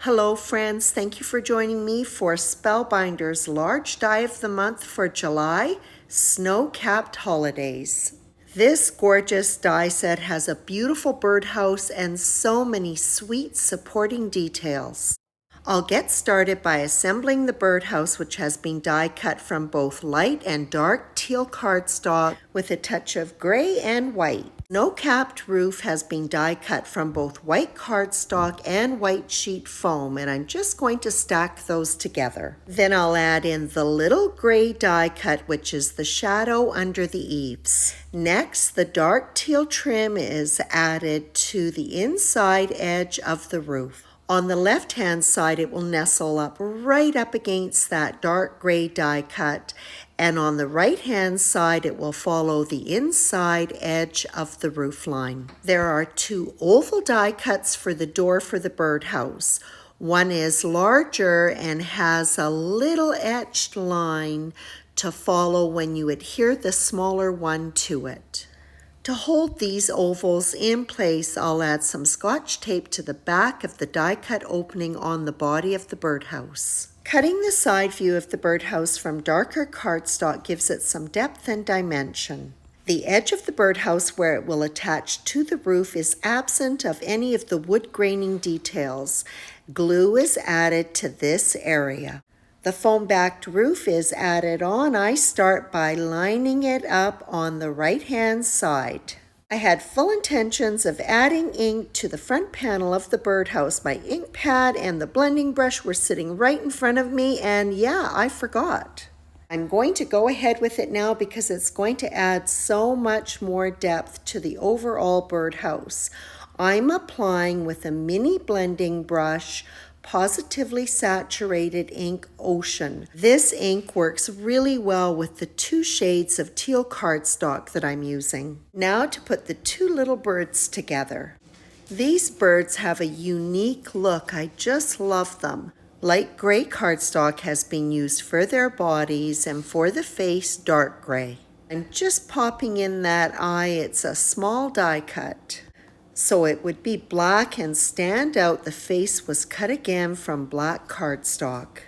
Hello friends, thank you for joining me for Spellbinder's large die of the month for July, Snowcapped Holidays. This gorgeous die set has a beautiful birdhouse and so many sweet supporting details. I'll get started by assembling the birdhouse, which has been die cut from both light and dark teal cardstock with a touch of gray and white. Snow-capped roof has been die cut from both white cardstock and white sheet foam, and I'm just going to stack those together. Then I'll add in the little gray die cut, which is the shadow under the eaves. Next, the dark teal trim is added to the inside edge of the roof. On the left-hand side, it will nestle up right up against that dark gray die cut, and on the right-hand side, it will follow the inside edge of the roof line. There are two oval die cuts for the door for the birdhouse. One is larger and has a little etched line to follow when you adhere the smaller one to it. To hold these ovals in place, I'll add some Scotch tape to the back of the die cut opening on the body of the birdhouse. Cutting the side view of the birdhouse from darker cardstock gives it some depth and dimension. The edge of the birdhouse where it will attach to the roof is absent of any of the wood graining details. Glue is added to this area. The foam-backed roof is added on. I start by lining it up on the right-hand side. I had full intentions of adding ink to the front panel of the birdhouse. My ink pad and the blending brush were sitting right in front of me, and yeah, I forgot. I'm going to go ahead with it now because it's going to add so much more depth to the overall birdhouse. I'm applying with a mini blending brush Positively Saturated Ink Ocean. This ink works really well with the two shades of teal cardstock that I'm using. Now to put the two little birds together. These birds have a unique look. I just love them. Light gray cardstock has been used for their bodies, and for the face, dark gray. I'm just popping in that eye. It's a small die cut, so it would be black and stand out. The face was cut again from black cardstock.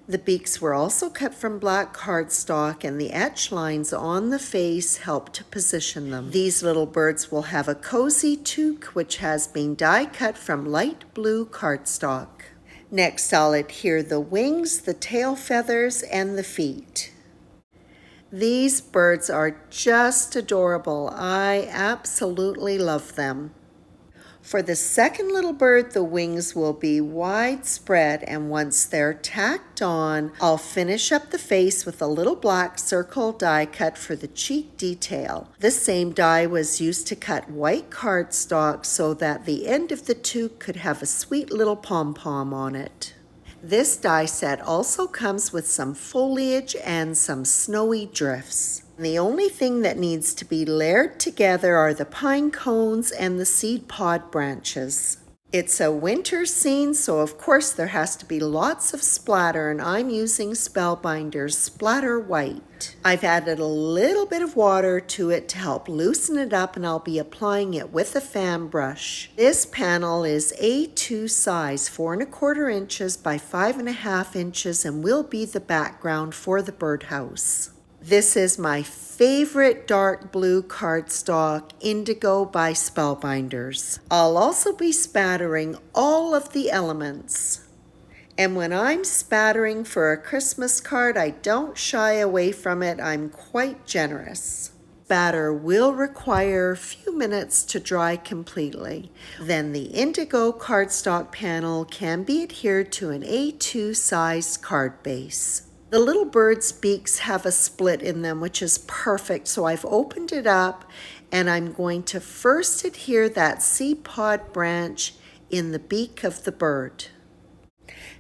The beaks were also cut from black cardstock, and the etch lines on the face help to position them. These little birds will have a cozy toque, which has been die cut from light blue cardstock. Next, I'll adhere the wings, the tail feathers, and the feet. These birds are just adorable. I absolutely love them. For the second little bird, the wings will be widespread, and once they're tacked on, I'll finish up the face with a little black circle die cut for the cheek detail. This same die was used to cut white cardstock so that the end of the toque could have a sweet little pom-pom on it. This die set also comes with some foliage and some snowy drifts. The only thing that needs to be layered together are the pine cones and the seed pod branches. It's a winter scene, so of course there has to be lots of splatter, and I'm using Spellbinder's Splatter White. I've added a little bit of water to it to help loosen it up, and I'll be applying it with a fan brush. This panel is A2 size, 4 1/4 inches by 5 1/2 inches, and will be the background for the birdhouse. This is my favorite dark blue cardstock, Indigo by Spellbinders. I'll also be spattering all of the elements. And when I'm spattering for a Christmas card, I don't shy away from it. I'm quite generous. Spatter will require a few minutes to dry completely. Then the indigo cardstock panel can be adhered to an A2 sized card base. The little bird's beaks have a split in them, which is perfect, so I've opened it up, and I'm going to first adhere that seed pod branch in the beak of the bird.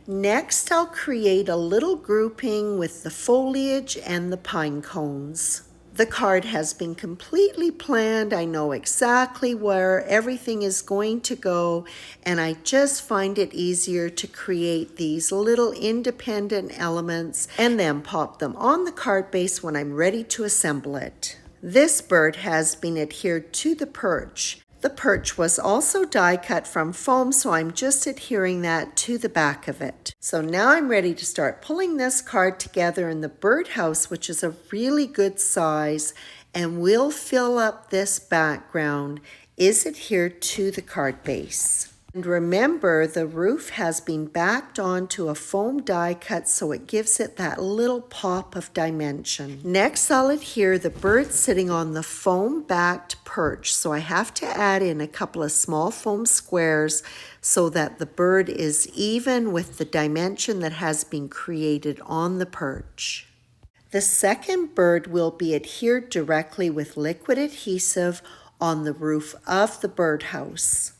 Next, I'll create a little grouping with the foliage and the pine cones. The card has been completely planned. I know exactly where everything is going to go, and I just find it easier to create these little independent elements and then pop them on the card base when I'm ready to assemble it. This bird has been adhered to the perch. The perch was also die cut from foam, so I'm just adhering that to the back of it. So now I'm ready to start pulling this card together in the birdhouse, which is a really good size, and will fill up this background, is adhered to the card base. And remember, the roof has been backed onto a foam die cut, so it gives it that little pop of dimension. Next, I'll adhere the bird sitting on the foam backed perch. So I have to add in a couple of small foam squares so that the bird is even with the dimension that has been created on the perch. The second bird will be adhered directly with liquid adhesive on the roof of the birdhouse.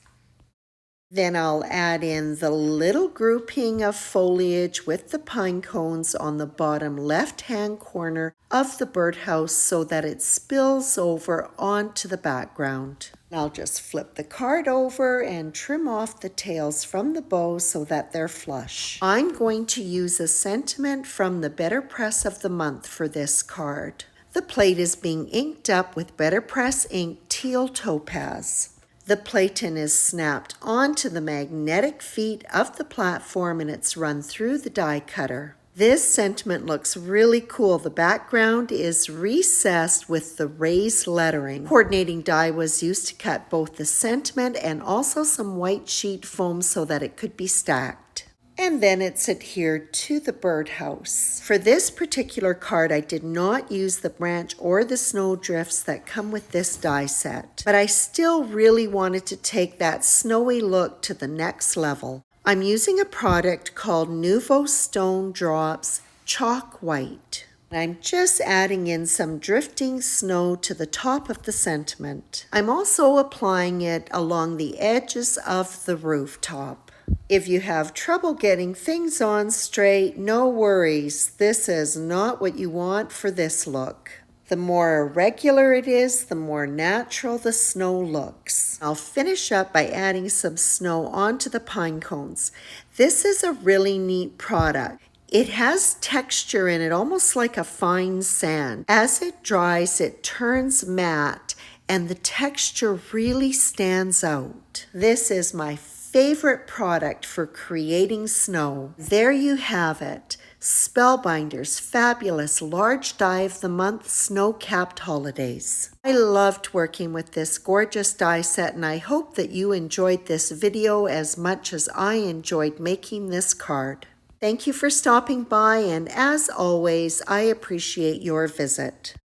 Then I'll add in the little grouping of foliage with the pine cones on the bottom left-hand corner of the birdhouse so that it spills over onto the background. I'll just flip the card over and trim off the tails from the bow so that they're flush. I'm going to use a sentiment from the Better Press of the Month for this card. The plate is being inked up with Better Press ink Teal Topaz. The platen is snapped onto the magnetic feet of the platform and it's run through the die cutter. This sentiment looks really cool. The background is recessed with the raised lettering. Coordinating die was used to cut both the sentiment and also some white sheet foam so that it could be stacked. And then it's adhered to the birdhouse. For this particular card, I did not use the branch or the snow drifts that come with this die set, but I still really wanted to take that snowy look to the next level. I'm using a product called Nouveau Stone Drops Chalk White. I'm just adding in some drifting snow to the top of the sentiment. I'm also applying it along the edges of the rooftop. If you have trouble getting things on straight, no worries. This is not what you want for this look. The more irregular it is, the more natural the snow looks. I'll finish up by adding some snow onto the pine cones. This is a really neat product. It has texture in it, almost like a fine sand. As it dries, it turns matte, and the texture really stands out. This is my favorite product for creating snow. There you have it. Spellbinder's fabulous large die of the month Snowcapped Holidays. I loved working with this gorgeous die set, and I hope that you enjoyed this video as much as I enjoyed making this card. Thank you for stopping by, and as always, I appreciate your visit.